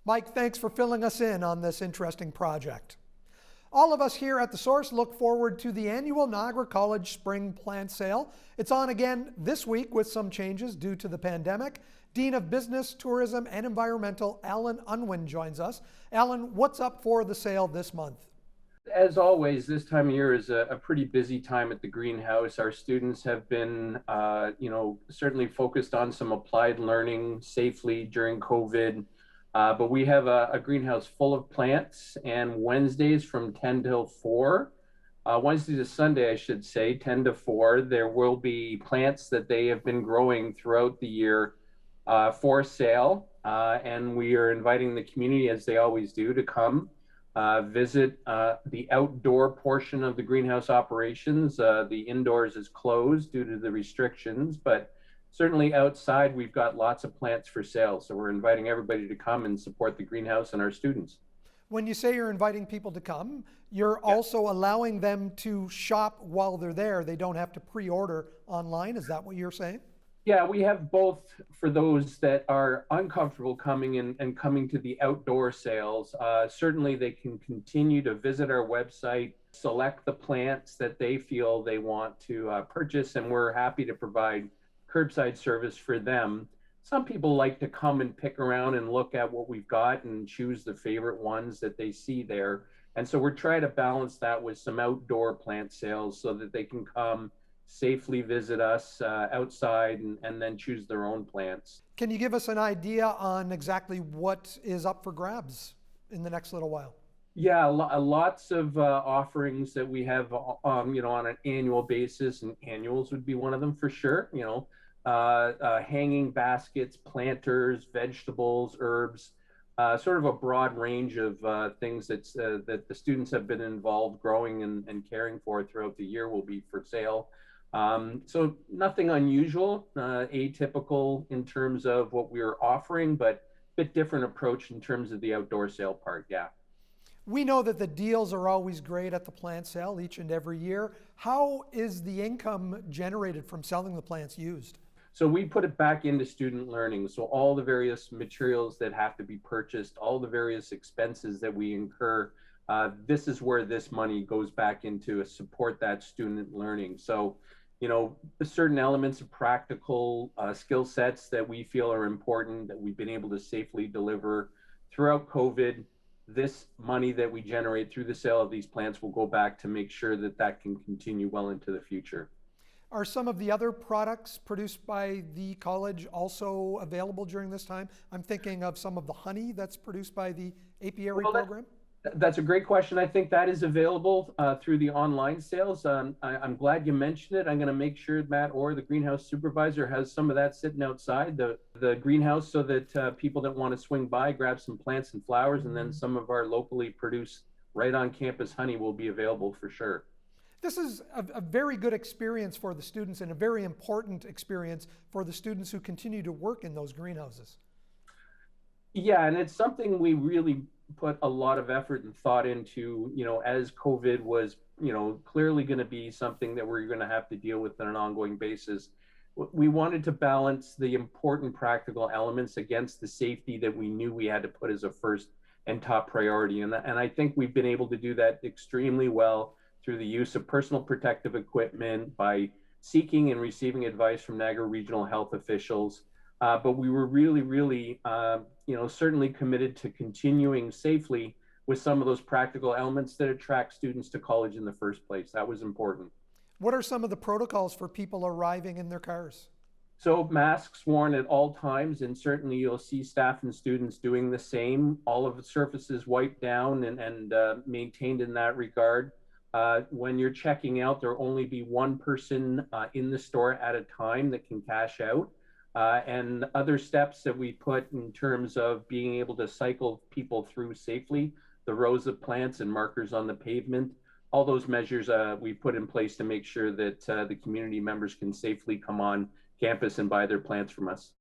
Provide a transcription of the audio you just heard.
Mike, thanks for filling us in on this interesting project. All of us here at The Source look forward to the annual Niagara College Spring Plant Sale. It's on again this week with some changes due to the pandemic. Dean of Business, Tourism and Environmental, Alan Unwin joins us. Alan, what's up for the sale this month? As always, this time of year is a pretty busy time at the greenhouse. Our students have been, certainly focused on some applied learning safely during COVID. But we have a greenhouse full of plants, and Wednesdays from 10 till 4, Wednesday to Sunday, I should say, 10 to 4, there will be plants that they have been growing throughout the year for sale. And we are inviting the community, as they always do, to come visit the outdoor portion of the greenhouse operations. The indoors is closed due to the restrictions, but certainly outside we've got lots of plants for sale. So we're inviting everybody to come and support the greenhouse and our students. When you say you're inviting people to come, you're also allowing them to shop while they're there. They don't have to pre-order online. Is that what you're saying? Yeah, we have both for those that are uncomfortable coming and coming to the outdoor sales. Certainly they can continue to visit our website, select the plants that they feel they want to purchase, and we're happy to provide curbside service for them. Some people like to come and pick around and look at what we've got and choose the favorite ones that they see there. And so we're trying to balance that with some outdoor plant sales so that they can come safely visit us outside and then choose their own plants. Can you give us an idea on exactly what is up for grabs in the next little while? Yeah, lots of offerings that we have, on an annual basis, and annuals would be one of them for sure. Hanging baskets, planters, vegetables, herbs, sort of a broad range of things that the students have been involved growing and caring for throughout the year will be for sale. So nothing unusual, atypical in terms of what we're offering, but a bit different approach in terms of the outdoor sale part, yeah. We know that the deals are always great at the plant sale each and every year. How is the income generated from selling the plants used? So we put it back into student learning. So all the various materials that have to be purchased, all the various expenses that we incur, this is where this money goes back into to support that student learning. So, certain elements of practical skill sets that we feel are important that we've been able to safely deliver throughout COVID. This money that we generate through the sale of these plants will go back to make sure that that can continue well into the future. Are some of the other products produced by the college also available during this time? I'm thinking of some of the honey that's produced by the apiary program. That's a great question. I think that is available through the online sales. I'm glad you mentioned it. I'm going to make sure Matt or the greenhouse supervisor has some of that sitting outside the greenhouse so that people that want to swing by, grab some plants and flowers, and then some of our locally produced right on campus honey will be available for sure. This is a very good experience for the students and a very important experience for the students who continue to work in those greenhouses. Yeah, and it's something we really put a lot of effort and thought into, as COVID was, clearly going to be something that we're going to have to deal with on an ongoing basis. We wanted to balance the important practical elements against the safety that we knew we had to put as a first and top priority. And I think we've been able to do that extremely well through the use of personal protective equipment, by seeking and receiving advice from Niagara regional health officials. But we were really, certainly committed to continuing safely with some of those practical elements that attract students to college in the first place. That was important. What are some of the protocols for people arriving in their cars? So masks worn at all times, and certainly you'll see staff and students doing the same. All of the surfaces wiped down and maintained in that regard. When you're checking out, there'll only be one person in the store at a time that can cash out. And other steps that we put in terms of being able to cycle people through safely, the rows of plants and markers on the pavement, all those measures we put in place to make sure that the community members can safely come on campus and buy their plants from us.